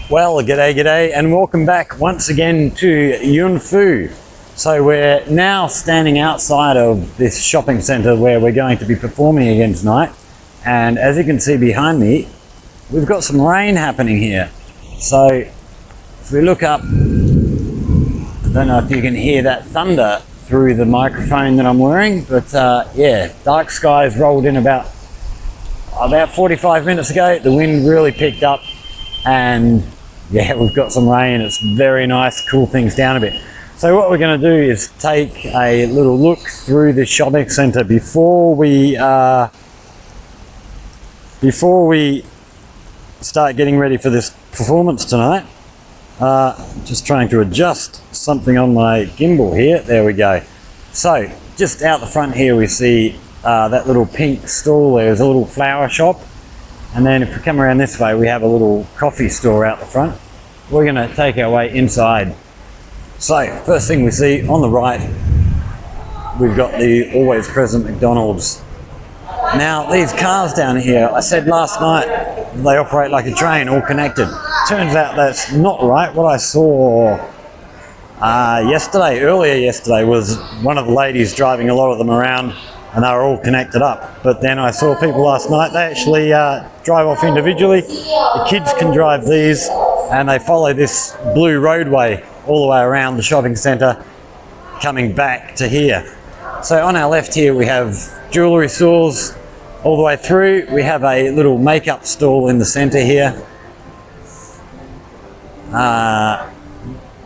Well, g'day, and welcome back once again to YunFu. So we're now standing outside of this shopping centre where we're going to be performing again tonight. And as you can see behind me, we've got some rain happening here. So if we look up, I don't know if you can hear that thunder through the microphone that I'm wearing, but yeah, dark skies rolled in about 45 minutes ago. The wind really picked up and yeah, we've got some rain. It's very nice, cool things down a bit. So what we're going to do is take a little look through the shopping centre before we start getting ready for this performance tonight. Just trying to adjust something on my gimbal here. There we go. So just out the front here we see that little pink stall. There's a little flower shop. And then if we come around this way, we have a little coffee store out the front. We're going to take our way inside. So first thing we see on the right, we've got the always present McDonald's. Now these cars down here, I said last night they operate like a train, all connected. Turns out that's not right. What I saw earlier yesterday, was one of the ladies driving a lot of them around and they were all connected up. But then I saw people last night, they actually drive off individually. The kids can drive these and they follow this blue roadway all the way around the shopping centre coming back to here. So on our left here we have jewellery stores all the way through. We have a little makeup stall in the centre here.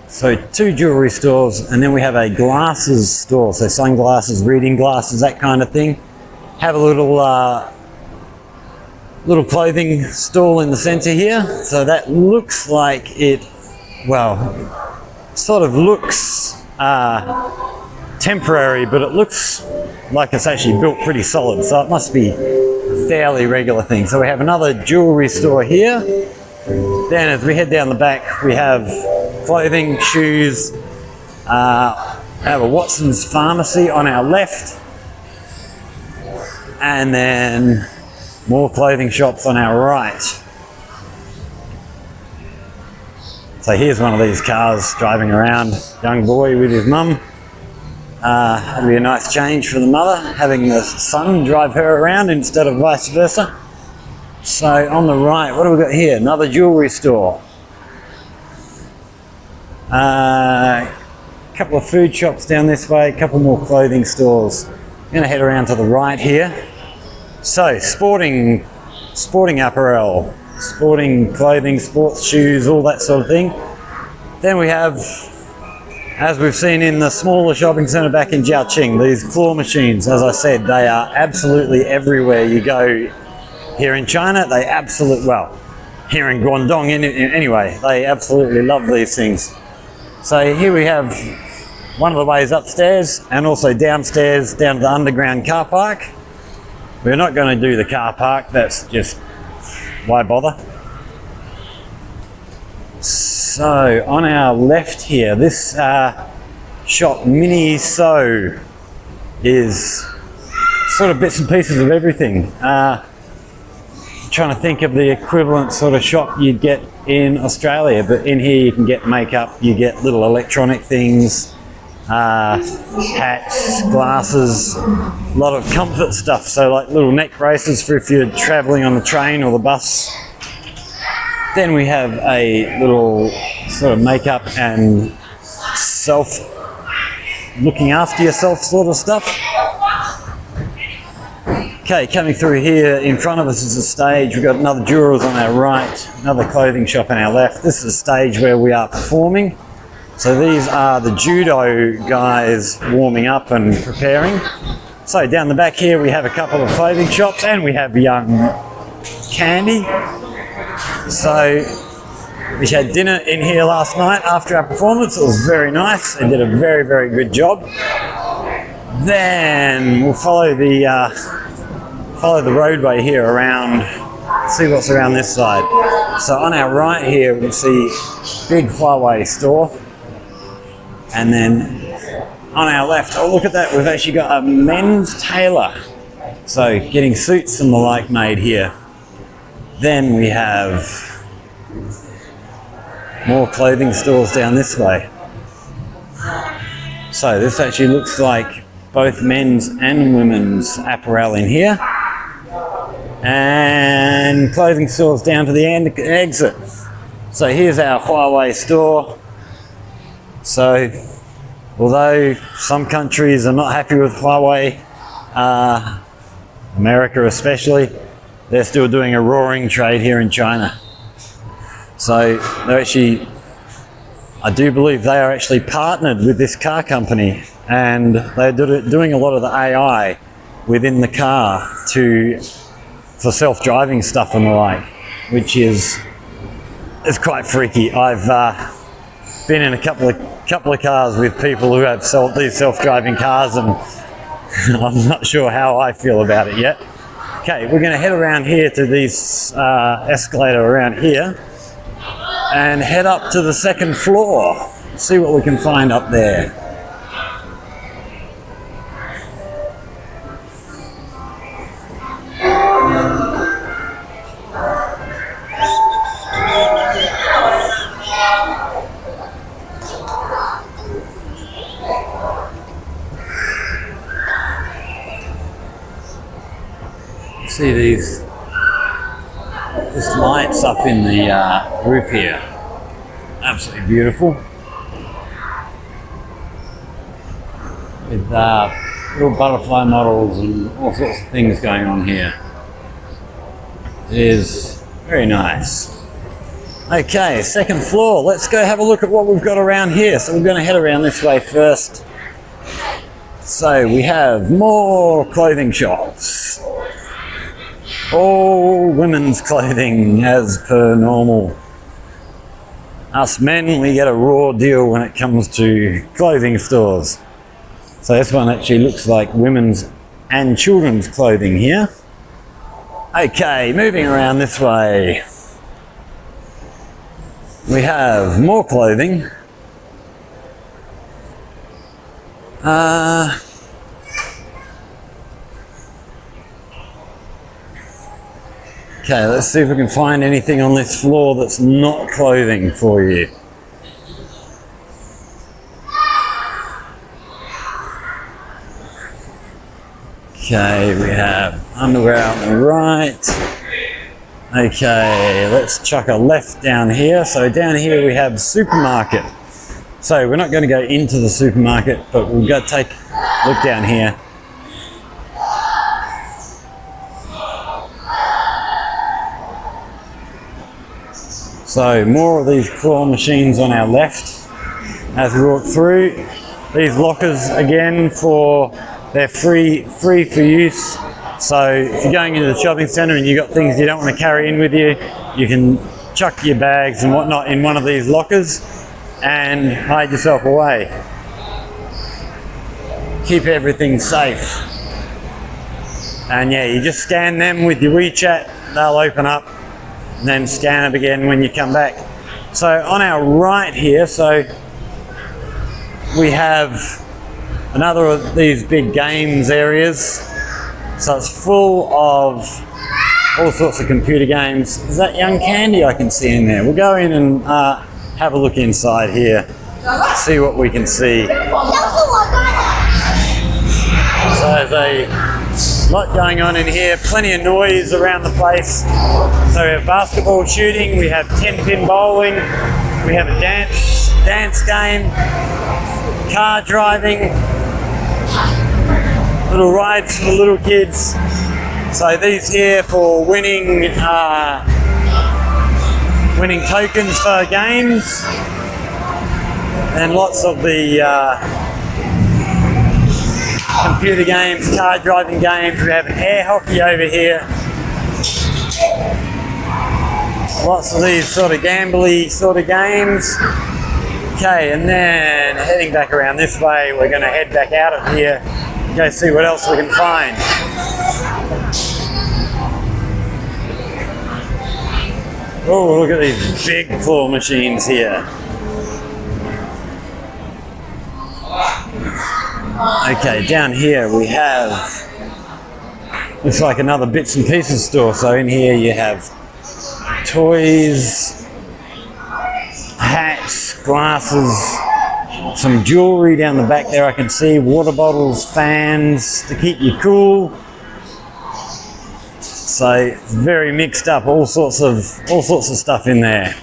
So two jewellery stores, and then we have a glasses store, so sunglasses, reading glasses, that kind of thing. Have a little little clothing stall in the centre here. So that looks like it, well, sort of looks temporary, but it looks like it's actually built pretty solid, so it must be a fairly regular thing. So we have another jewellery store here. Then as we head down the back, we have clothing, shoes, have a Watson's Pharmacy on our left, and then more clothing shops on our right. So here's one of these cars driving around, young boy with his mum. It'll be a nice change for the mother, having the son drive her around instead of vice versa. So on the right, what do we got here? Another jewellery store. A couple of food shops down this way, a couple more clothing stores. I'm going to head around to the right here. So sporting apparel, sporting clothing, sports shoes, all that sort of thing. Then we have, as we've seen in the smaller shopping centre back in Jiaoqing, these claw machines. As I said, they are absolutely everywhere you go here in China. They absolutely, well, here in Guangdong anyway, they absolutely love these things. So here we have one of the ways upstairs and also downstairs down to the underground car park. We're not going to do the car park, that's just, why bother? So on our left here, this shop Mini So is sort of bits and pieces of everything. Trying to think of the equivalent sort of shop you'd get in Australia, but in here you can get makeup, you get little electronic things, hats, glasses, a lot of comfort stuff, so like little neck braces for if you're travelling on the train or the bus. Then we have a little sort of makeup and looking after yourself sort of stuff. Okay, coming through here in front of us is a stage. We've got another jewelers on our right, another clothing shop on our left. This is a stage where we are performing. So these are the judo guys warming up and preparing. So down the back here we have a couple of clothing shops and we have Young Candy. So we had dinner in here last night after our performance. It was very nice. They did a very, very good job. Then we'll follow the roadway here around, see what's around this side. So on our right here we see big Huawei store, and then on our left, oh look at that, we've actually got a men's tailor, so getting suits and the like made here. Then we have More clothing stores down this way. So this actually looks like both men's and women's apparel in here. And clothing stores down to the end exit. So here's our Huawei store. So although some countries are not happy with Huawei, America especially, they're still doing a roaring trade here in China. So they're actually, I do believe they are actually partnered with this car company, and they're doing a lot of the AI within the car for self-driving stuff and the like, which is quite freaky. I've been in a couple of cars with people who have these self-driving cars, and I'm not sure how I feel about it yet. Okay, we're going to head around here to this escalator around here and head up to the second floor. See what we can find up there. See these lights up in the roof here. Absolutely beautiful. With little butterfly models and all sorts of things going on here. It is very nice. Okay, second floor. Let's go have a look at what we've got around here. So we're going to head around this way first. So we have more clothing shops. All women's clothing as per normal. Us men, we get a raw deal when it comes to clothing stores. So this one actually looks like women's and children's clothing here. Okay, moving around this way. We have more clothing. Okay, let's see if we can find anything on this floor that's not clothing for you. Okay, we have underwear on the right. Okay, let's chuck a left down here. So down here we have supermarket. So we're not going to go into the supermarket, but we'll go take a look down here. So more of these claw machines on our left as we walk through. These lockers again they're free for use. So if you're going into the shopping centre and you've got things you don't want to carry in with you, you can chuck your bags and whatnot in one of these lockers and hide yourself away. Keep everything safe. And yeah, you just scan them with your WeChat, they'll open up. And then scan it again when you come back. So on our right here, so we have another of these big games areas. So it's full of all sorts of computer games. Is that Young Candy I can see in there? We'll go in and have a look inside here, see what we can see. So there's a lot going on in here, plenty of noise around the place. So we have basketball shooting, we have 10-pin bowling, we have a dance game, car driving, little rides for the little kids. So these here for winning tokens for games, and lots of the computer games, car driving games. We have air hockey over here. Lots of these sort of gambly sort of games. Okay, and then heading back around this way, we're going to head back out of here, go see what else we can find. Oh, look at these big claw machines here. Okay, down here we have, looks like another bits and pieces store. So in here you have toys, hats, glasses, some jewelry down the back there I can see, water bottles, fans to keep you cool. So it's very mixed up, all sorts of stuff in there.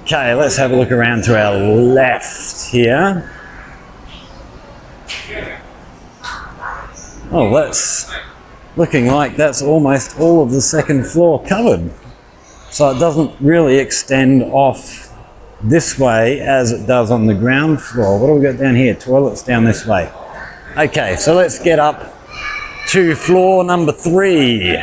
Okay, let's have a look around to our left here. Oh, that's looking like that's almost all of the second floor covered. So it doesn't really extend off this way as it does on the ground floor. What do we got down here? Toilets down this way. Okay, so let's get up to floor number 3.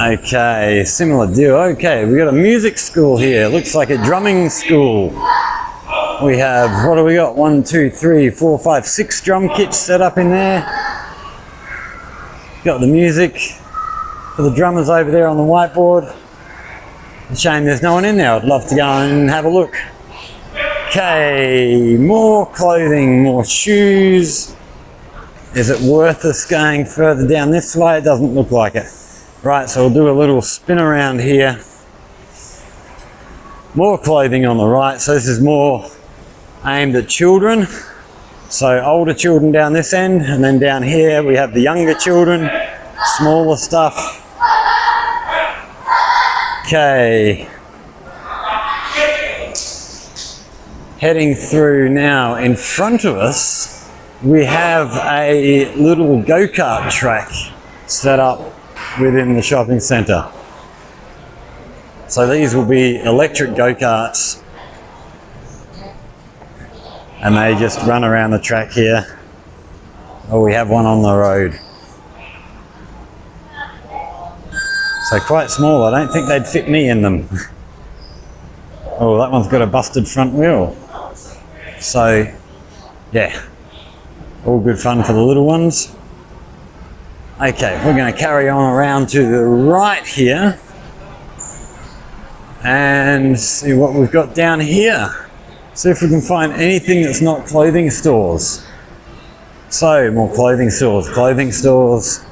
Okay, similar deal. Okay, we got a music school here. Looks like a drumming school. We have, what do we got? 1, 2, 3, 4, 5, 6 drum kits set up in there. Got the music for the drummers over there on the whiteboard. It's a shame there's no one in there. I'd love to go and have a look. Okay, more clothing, more shoes. Is it worth us going further down this way? It doesn't look like it. Right, so we'll do a little spin around here. More clothing on the right, so this is more aimed at children. So older children down this end, and then down here we have the younger children, smaller stuff. Okay. Heading through now, in front of us, we have a little go-kart track set up within the shopping centre. So these will be electric go-karts, and they just run around the track here. Oh, we have one on the road. So quite small, I don't think they'd fit me in them. Oh, that one's got a busted front wheel. So, yeah, all good fun for the little ones. Okay, we're going to carry on around to the right here and see what we've got down here. See if we can find anything that's not clothing stores. So, more clothing stores.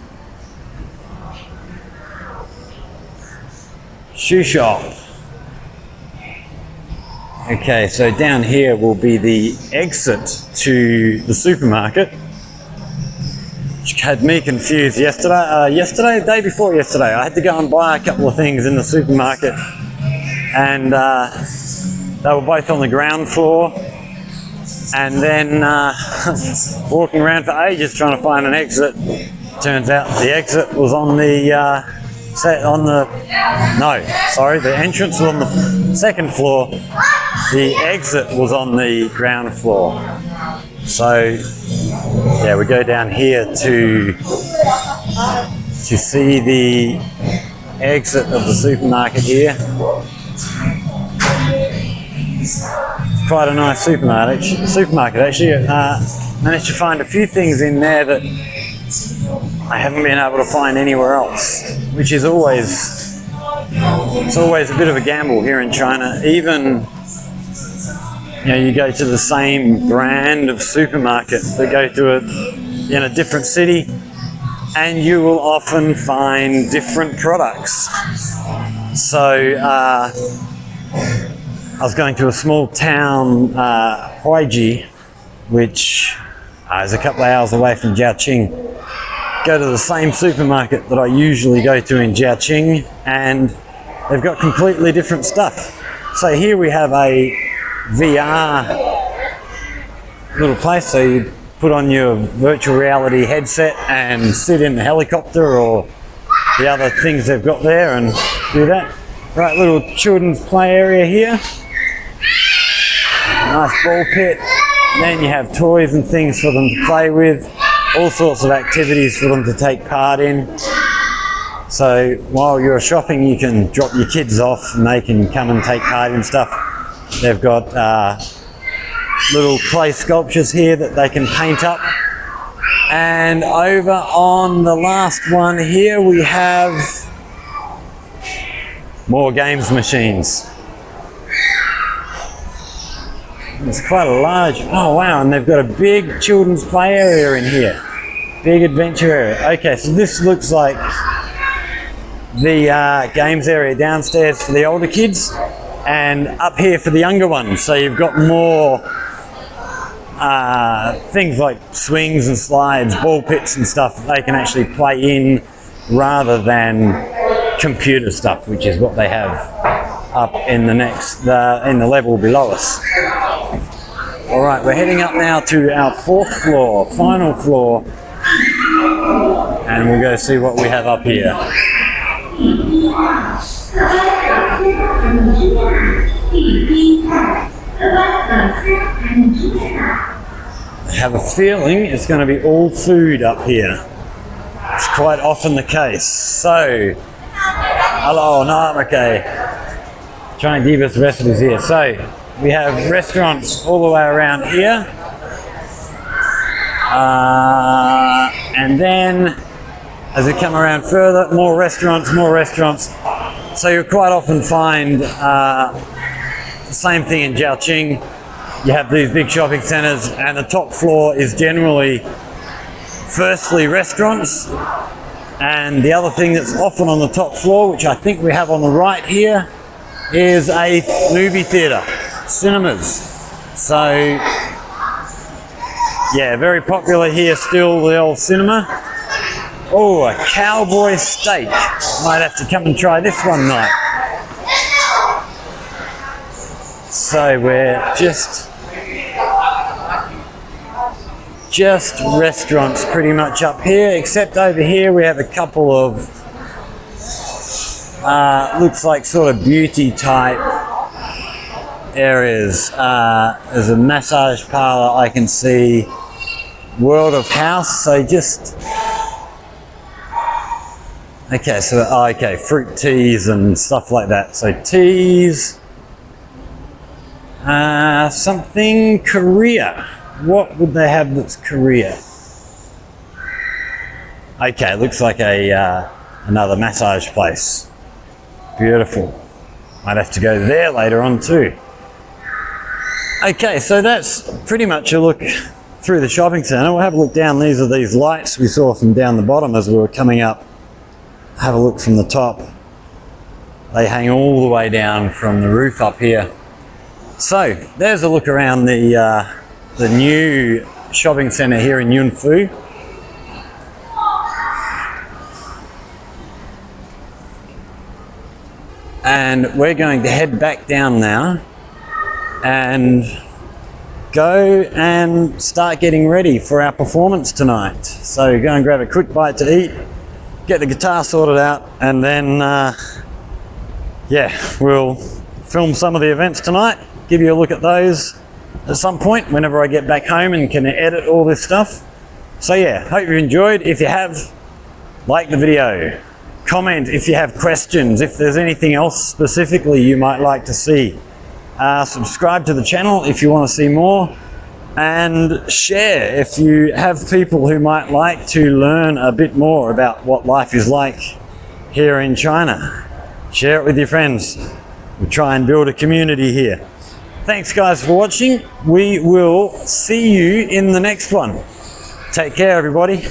Shoe shop. Okay, so down here will be the exit to the supermarket, which had me confused yesterday. Day before yesterday, I had to go and buy a couple of things in the supermarket, and they were both on the ground floor, and then walking around for ages trying to find an exit. Turns out the exit was on the the entrance was on the second floor. The exit was on the ground floor. So yeah, we go down here to see the exit of the supermarket here. Quite a nice supermarket actually. Managed to find a few things in there that I haven't been able to find anywhere else, which is always a bit of a gamble here in China. Even you go to the same brand of supermarket that go to in a different city, and you will often find different products. So I was going to a small town, Huaiji, which is a couple of hours away from Jiaqing. Go to the same supermarket that I usually go to in Jiaqing, and they've got completely different stuff. So here we have a VR little place, so you put on your virtual reality headset and sit in the helicopter or the other things they've got there and do that. Right, little children's play area here. Nice ball pit. And then you have toys and things for them to play with. All sorts of activities for them to take part in. So while you're shopping, you can drop your kids off and they can come and take part in stuff. They've got little clay sculptures here that they can paint up And over on the last one here, we have more games machines. It's quite a large, oh wow, and they've got a big children's play area in here. Big adventure area. Okay, so this looks like the games area downstairs for the older kids and up here for the younger ones. So you've got more things like swings and slides, ball pits and stuff that they can actually play in rather than computer stuff, which is what they have up in the in the level below us. All right, we're heading up now to our 4th floor, final floor, and we'll go see what we have up here. I have a feeling it's going to be all food up here. It's quite often the case. So, hello, no, okay. Try and give us recipes here. So, we have restaurants all the way around here. And then, as we come around further, more restaurants, more restaurants. So you'll quite often find the same thing in Jiaoqing. You have these big shopping centres, and the top floor is generally firstly restaurants, and the other thing that's often on the top floor, which I think we have on the right here, is a movie theatre, cinemas. So yeah, very popular here still, the old cinema. Oh, a cowboy steak. Might have to come and try this one night. So we're just restaurants pretty much up here, except over here we have a couple of looks like sort of beauty type areas. There's a massage parlor I can see, World of House. So just okay, so okay, fruit teas and stuff like that. So teas. Something Korea. What would they have that's Korea? Okay, looks like a another massage place. Beautiful. Might have to go there later on too. Okay, so that's pretty much a look through the shopping centre. We'll have a look down. These are these lights we saw from down the bottom as we were coming up. Have a look from the top. They hang all the way down from the roof up here. So there's a look around the new shopping centre here in YunFu. And we're going to head back down now and go and start getting ready for our performance tonight. So go and grab a quick bite to eat, get the guitar sorted out, and then yeah, we'll film some of the events tonight, give you a look at those at some point whenever I get back home and can edit all this stuff. So yeah, hope you enjoyed. If you have, like the video, comment if you have questions, if there's anything else specifically you might like to see. Subscribe to the channel if you want to see more, and share if you have people who might like to learn a bit more about what life is like here in China. Share it with your friends. We'll try and build a community here. Thanks guys for watching. We will see you in the next one. Take care everybody.